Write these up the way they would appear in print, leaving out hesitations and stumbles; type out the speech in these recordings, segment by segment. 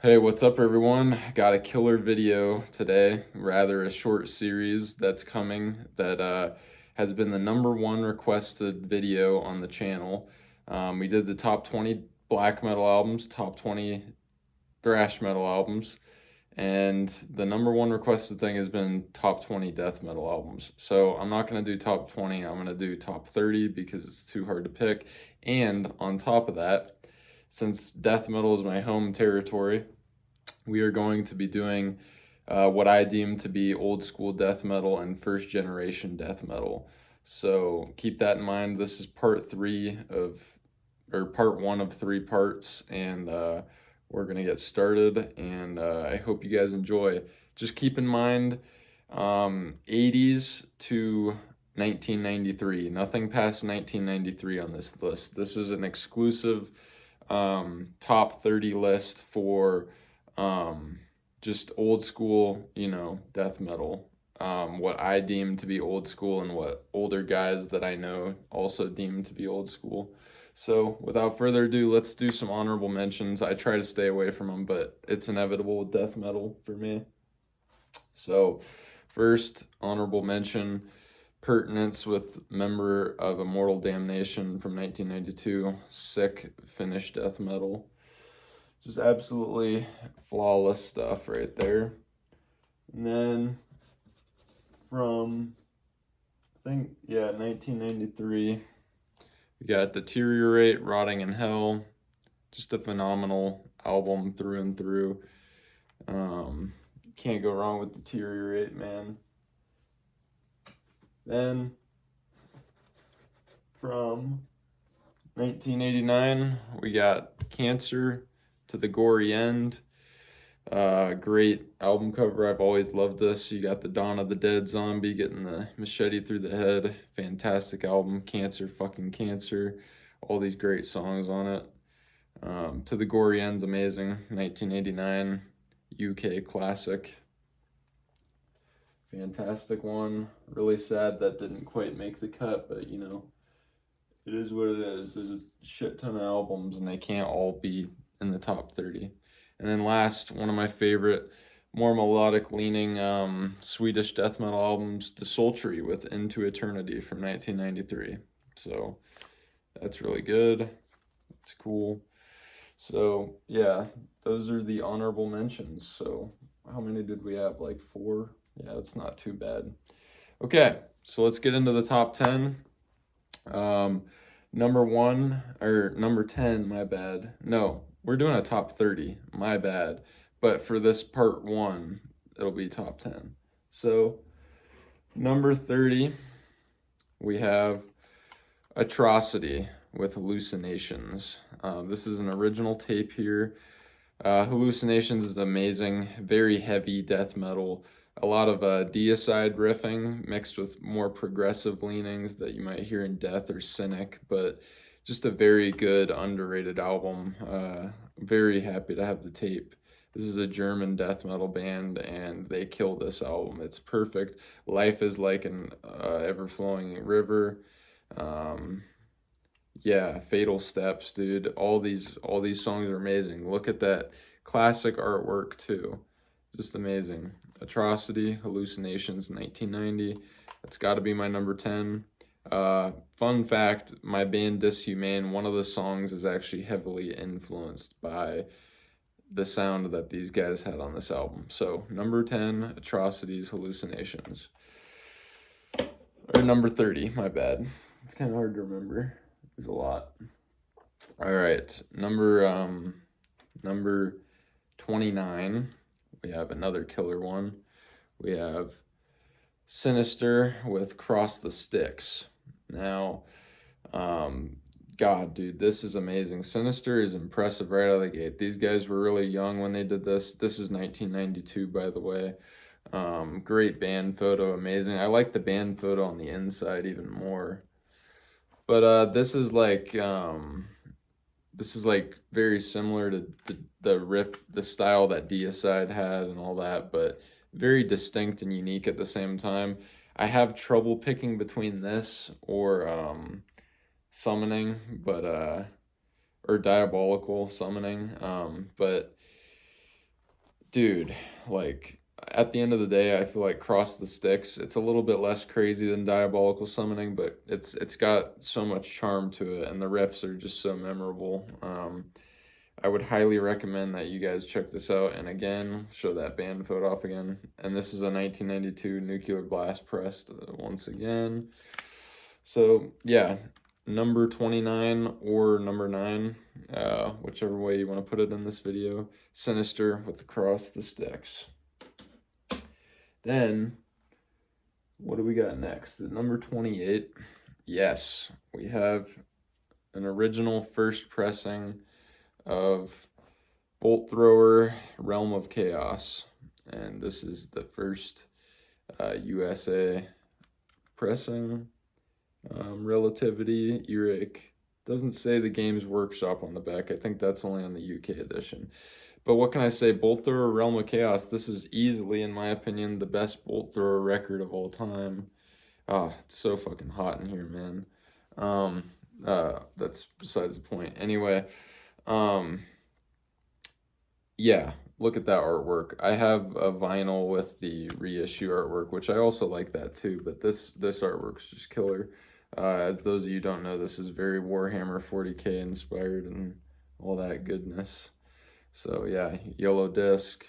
Hey, what's up, everyone? Got a killer video today, rather a short series that's coming that has been the #1 requested video on the channel. We did the top 20 black metal albums, top 20 thrash metal albums, and the #1 requested thing has been top 20 death metal albums. So I'm not going to do top 20, I'm going to do top 30 because it's too hard to pick. And on top of that, since death metal is my home territory, we are going to be doing what I deem to be old school death metal and first generation death metal. So keep that in mind. This is part one of three parts, and we're gonna get started. And I hope you guys enjoy. Just keep in mind, 80s to 1993. Nothing past 1993 on this list. This is an exclusive top 30 list for just old school, death metal. What I deem to be old school and what older guys that I know also deem to be old school. So without further ado, let's do some honorable mentions. I try to stay away from them, but it's inevitable with death metal for me. So first honorable mention, Pertinence with Member of Immortal Damnation from 1992. Sick Finnish death metal. Just absolutely flawless stuff right there. And then from, 1993, we got Deteriorate, Rotting in Hell. Just a phenomenal album through and through. Can't go wrong with Deteriorate, man. Then from 1989, we got Cancer to the Gory End. Great album cover. I've always loved this. You got the Dawn of the Dead zombie getting the machete through the head. Fantastic album. Cancer, fucking Cancer. All these great songs on it. To the Gory End's amazing. 1989 UK classic. Fantastic one. Really sad that didn't quite make the cut, but it is what it is. There's a shit ton of albums and they can't all be in the top 30. And then last, one of my favorite, more melodic leaning Swedish death metal albums, Desultory with Into Eternity from 1993. So that's really good. It's cool. So yeah, those are the honorable mentions. So how many did we have? Like 4? Yeah, it's not too bad. Okay, so let's get into the top 10. Number 10, my bad. No, we're doing a top 30, my bad. But for this part 1, it'll be top 10. So, number 30, we have Atrocity with Hallucinations. This is an original tape here. Hallucinations is amazing, very heavy death metal. A lot of deicide riffing mixed with more progressive leanings that you might hear in Death or Cynic, but just a very good, underrated album. Very happy to have the tape. This is a German death metal band, and they kill this album. It's perfect. Life is like an ever-flowing river. Yeah, Fatal Steps, dude. All these songs are amazing. Look at that classic artwork too. Just amazing. Atrocity, Hallucinations, 1990. That's got to be my number 10. Fun fact, my band Dishumane, one of the songs is actually heavily influenced by the sound that these guys had on this album. So, number 10, Atrocities, Hallucinations. Or number 30, my bad. It's kind of hard to remember. There's a lot. All right, number 29. We have another killer one. We have Sinister with Cross the Sticks. Now, God, dude, this is amazing. Sinister is impressive right out of the gate. These guys were really young when they did this. This is 1992, by the way. Great band photo, amazing. I like the band photo on the inside even more. But this is like very similar to the riff, the style that Deicide had and all that, but very distinct and unique at the same time. I have trouble picking between this or Summoning, but or Diabolical Summoning, but dude, like at the end of the day, I feel like Cross the Sticks, it's a little bit less crazy than Diabolical Summoning, but it's got so much charm to it, and the riffs are just so memorable. I would highly recommend that you guys check this out. And again, show that band photo off again. And this is a 1992 Nuclear Blast pressed once again. So yeah, number 29 or number 9, whichever way you want to put it in this video. Sinister with Across the Sticks. Then, what do we got next? At number 28, yes, we have an original first pressing of Bolt Thrower Realm of Chaos. And this is the first USA pressing. Relativity, earache. Doesn't say the Games Workshop on the back. I think that's only on the UK edition. But what can I say? Bolt Thrower Realm of Chaos. This is easily, in my opinion, the best Bolt Thrower record of all time. Oh, it's so fucking hot in here, man. That's besides the point. Anyway, yeah, look at that artwork. I have a vinyl with the reissue artwork, which I also like that too, but this artwork's just killer. As those of you don't know, this is very Warhammer 40K inspired and all that goodness. So yeah, yellow disc,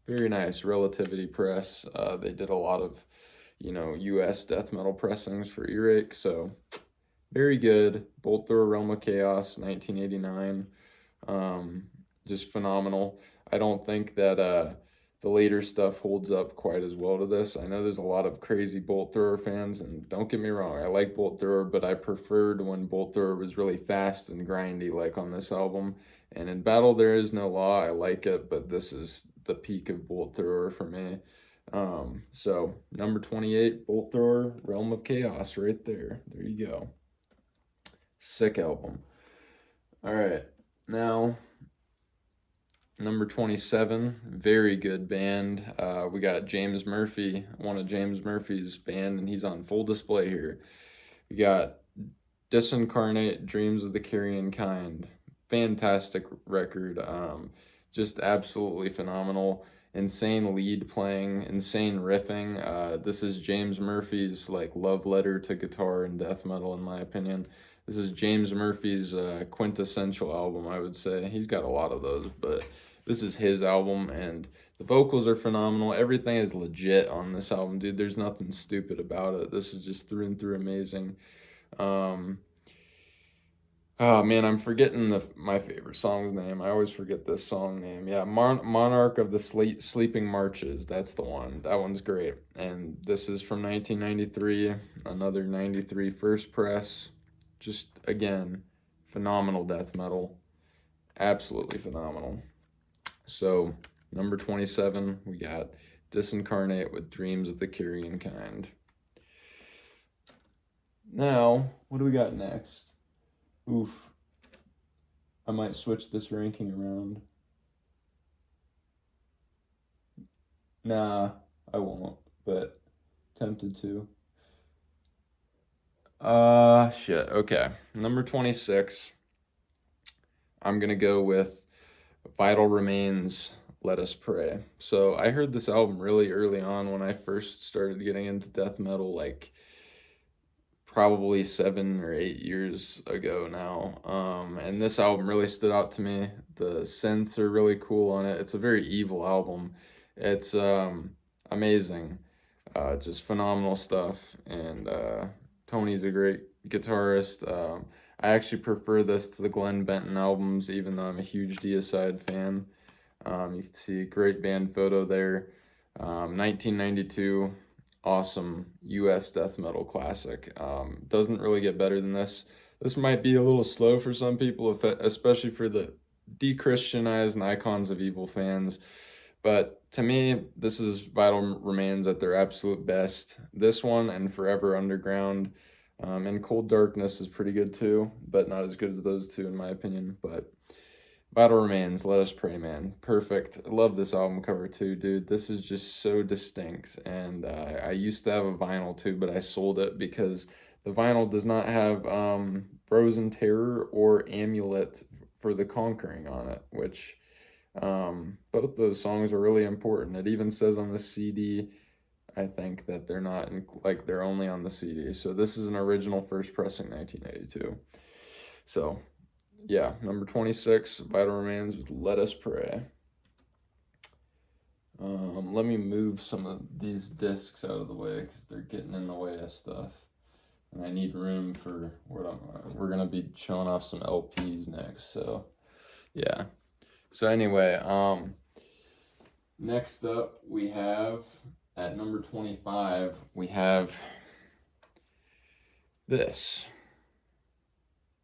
very nice. Relativity press. They did a lot of, US death metal pressings for earache, so very good. Bolt Thrower Realm of Chaos, 1989. Just phenomenal. I don't think that the later stuff holds up quite as well to this. I know there's a lot of crazy Bolt Thrower fans, and don't get me wrong, I like Bolt Thrower, but I preferred when Bolt Thrower was really fast and grindy, like on this album. And in Battle There Is No Law, I like it, but this is the peak of Bolt Thrower for me. So number 28, Bolt Thrower, Realm of Chaos, right there. There you go. Sick album. All right, now number 27, very good band. We got James Murphy, one of James Murphy's band, and he's on full display here. We got Disincarnate, Dreams of the Carrion Kind. Fantastic record. Just absolutely phenomenal. Insane lead playing, insane riffing. This is James Murphy's like love letter to guitar and death metal, in my opinion. This is James Murphy's quintessential album, I would say. He's got a lot of those, but this is his album, and the vocals are phenomenal. Everything is legit on this album, dude. There's nothing stupid about it. This is just through and through amazing. Oh man, I'm forgetting my favorite song's name. I always forget this song name. Yeah, Monarch of the Sleeping Marches. That's the one. That one's great. And this is from 1993. Another 93 first press. Just again, phenomenal death metal. Absolutely phenomenal. So number 27, we got Disincarnate with Dreams of the Carrion Kind. Now, what do we got next? Oof. I might switch this ranking around. Nah, I won't, but tempted to. Shit. Okay. Number 26. I'm gonna go with Vital Remains, Let Us Pray. So I heard this album really early on when I first started getting into death metal, like probably 7 or 8 years ago now. And this album really stood out to me. The synths are really cool on it. It's a very evil album. It's amazing. Just phenomenal stuff. And Tony's a great guitarist. I actually prefer this to the Glenn Benton albums, even though I'm a huge Deicide fan. You can see a great band photo there. 1992. Awesome US death metal classic. Doesn't really get better than this. This might be a little slow for some people, especially for the de-Christianized and Icons of Evil fans. But to me, this is Vital Remains at their absolute best. This one and Forever Underground. And Cold Darkness is pretty good too, but not as good as those two in my opinion. But Vital Remains, Let Us Pray, man. Perfect. I love this album cover too, dude. This is just so distinct. And I used to have a vinyl too, but I sold it because the vinyl does not have Frozen Terror or Amulet for the Conquering on it, which Both those songs are really important. It even says on the CD, I think, that they're not like they're only on the CD. So this is an original first pressing 1982. So yeah, number 26, Vital Remains with Let Us Pray. Let me move some of these discs out of the way because they're getting in the way of stuff. And I need room for what we're going to be showing off some LPs next. So yeah. So anyway, next up we have at number 25, we have this.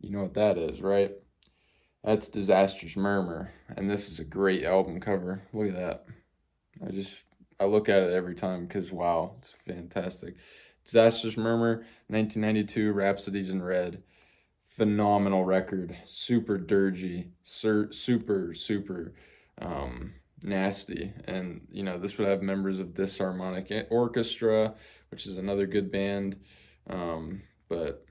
You know what that is, right? That's Disaster's Murmur, and this is a great album cover. Look at that. I look at it every time because wow, it's fantastic. Disaster's Murmur, 1992, Rhapsodies in Red. Phenomenal record, super dirgy, super nasty. And you know, this would have members of Disharmonic Orchestra, which is another good band. But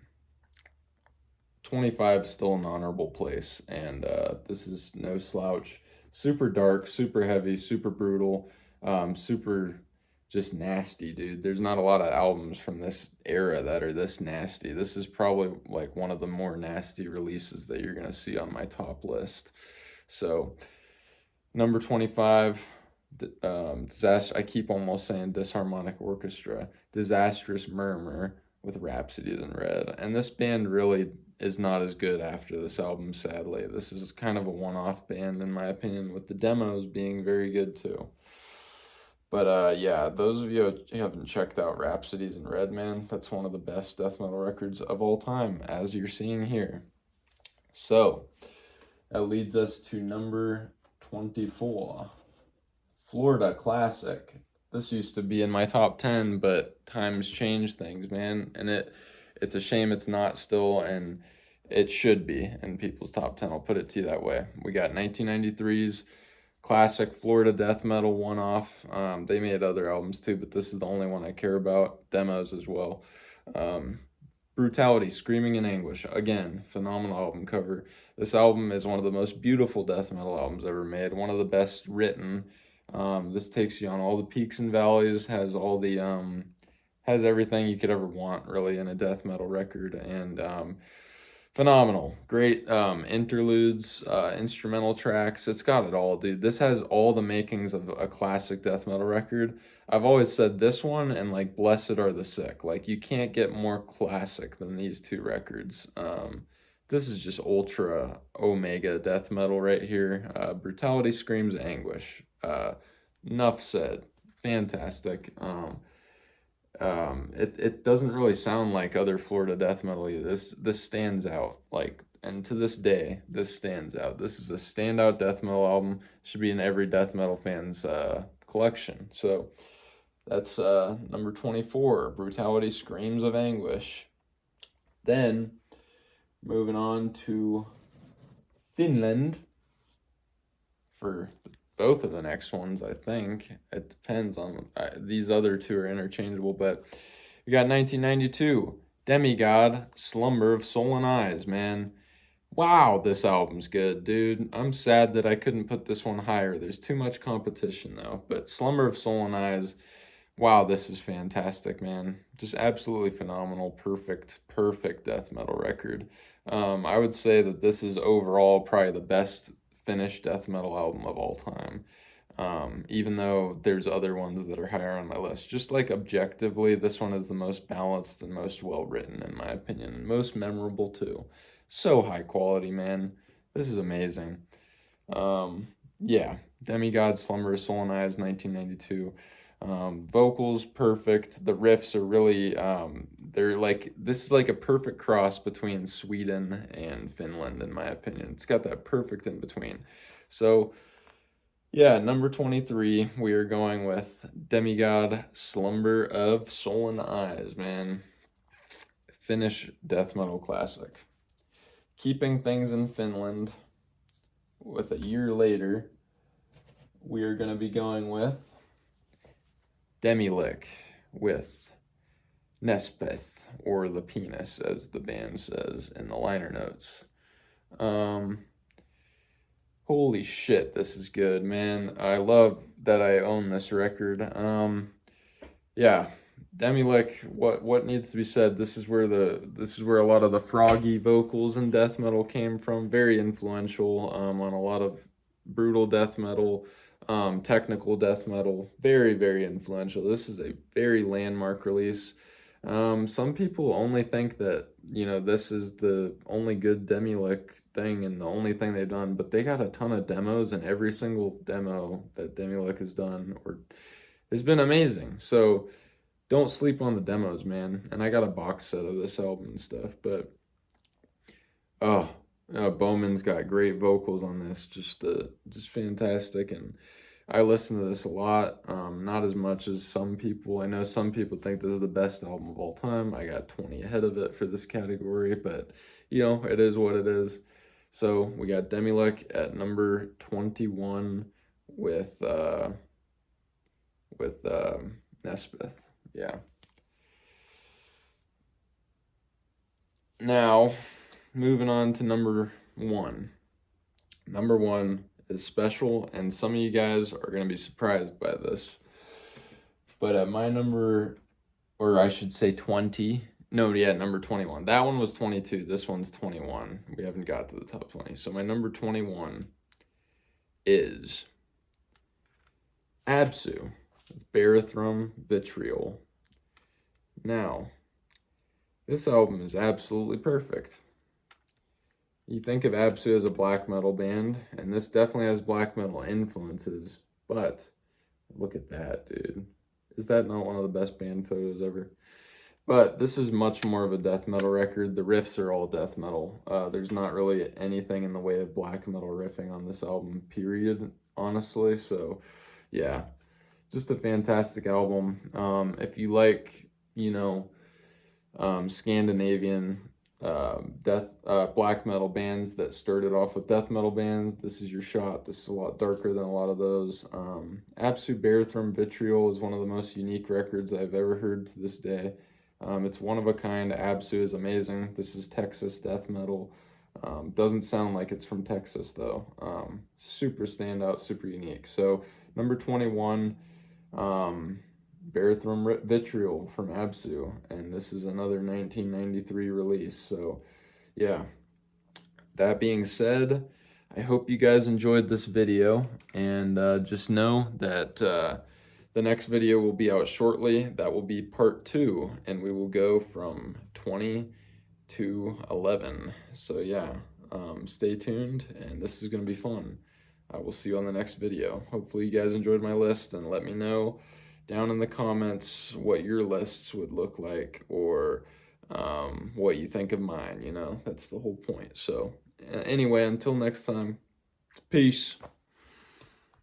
25 is still an honorable place, and this is no slouch. Super dark, super heavy, super brutal, super just nasty, dude. There's not a lot of albums from this era that are this nasty. This is probably like one of the more nasty releases that you're gonna see on my top list. So, number 25, disaster. I keep almost saying Disharmonic Orchestra, Disastrous Murmur with Rhapsodies in Red, and this band really is not as good after this album, sadly. This is kind of a one-off band in my opinion, with the demos being very good too. But yeah, those of you who haven't checked out Rhapsodies in Red, man, that's one of the best death metal records of all time, as you're seeing here. So that leads us to number 24, Florida Classic. This used to be in my top 10, but times change things, man, and it's a shame it's not still, and it should be in people's top 10. I'll put it to you that way. We got 1993's classic Florida death metal one-off. They made other albums too, but this is the only one I care about. Demos as well. Brutality, Screaming in Anguish. Again, phenomenal album cover. This album is one of the most beautiful death metal albums ever made. One of the best written. This takes you on all the peaks and valleys. Has all the has everything you could ever want really in a death metal record, and phenomenal. Great interludes, instrumental tracks. It's got it all, dude. This has all the makings of a classic death metal record. I've always said this one and like Blessed Are the Sick. Like you can't get more classic than these two records. This is just ultra omega death metal right here. Brutality screams anguish. Enough said. Fantastic. It doesn't really sound like other Florida death metal either. This stands out, like, and to this day, this stands out. This is a standout death metal album. Should be in every death metal fan's collection. So that's number 24, Brutality Screams of Anguish. Then moving on to Finland for both of the next ones, I think. It depends on, these other two are interchangeable, but we got 1992, Demigod, Slumber of Soul and Eyes, man. Wow, this album's good, dude. I'm sad that I couldn't put this one higher. There's too much competition, though. But Slumber of Soul and Eyes, wow, this is fantastic, man. Just absolutely phenomenal, perfect death metal record. I would say that this is overall probably the best Finnish death metal album of all time. Even though there's other ones that are higher on my list. Just like objectively, this one is the most balanced and most well written in my opinion. Most memorable too. So high quality, man. This is amazing. Yeah, Demigod, Slumber, Soul and Eyes, 1992. Vocals perfect. The riffs are really they're like, this is like a perfect cross between Sweden and Finland in my opinion. It's got that perfect in between. So yeah, number 23, we are going with Demigod, Slumber of Soul and Eyes, man. Finnish death metal classic. Keeping things in Finland with a year later, we are going to be going with Demilich with Nespeth, or the penis, as the band says in the liner notes. Holy shit, this is good, man. I love that I own this record. Yeah, Demilich, what needs to be said? This is where a lot of the froggy vocals in death metal came from. Very influential on a lot of brutal death metal, technical death metal. Very, very influential. This is a very landmark release. Some people only think that, you know, this is the only good Demilich thing and the only thing they've done, but they got a ton of demos, and every single demo that Demilich has done or has been amazing. So don't sleep on the demos, man. And I got a box set of this album and stuff, but oh, Bowman's got great vocals on this, just fantastic. And I listen to this a lot, not as much as some people. I know some people think this is the best album of all time. I got 20 ahead of it for this category, but you know, it is what it is. So we got Demilich at number 21 with with Nesbeth. Yeah. Now, moving on to number one. Number one is special, and some of you guys are going to be surprised by this. But at my number, or I should say 20, no, yeah, number 21. That one was 22. This one's 21. We haven't got to the top 20. So my number 21 is Absu with Barathrum Vitriol. Now, this album is absolutely perfect. You think of Absu as a black metal band, and this definitely has black metal influences, but look at that, dude. Is that not one of the best band photos ever? But this is much more of a death metal record. The riffs are all death metal. There's not really anything in the way of black metal riffing on this album, period, honestly. So, yeah, just a fantastic album. If you like, you know, Scandinavian black metal bands that started off with death metal bands, this is your shot. This is a lot darker than a lot of those. Absu Barathrum Vitriol is one of the most unique records I've ever heard to this day. It's one of a kind. Absu is amazing. This is Texas death metal. Doesn't sound like it's from Texas though. Super standout, super unique. So number 21, Barathrum Vitriol from Absu, and this is another 1993 release. So yeah, that being said, I hope you guys enjoyed this video, and just know that the next video will be out shortly. That will be part 2, and we will go from 20 to 11. So yeah, stay tuned, and this is going to be fun. I will see you on the next video. Hopefully you guys enjoyed my list, and let me know down in the comments what your lists would look like, or what you think of mine. You know, that's the whole point. So anyway, until next time, peace.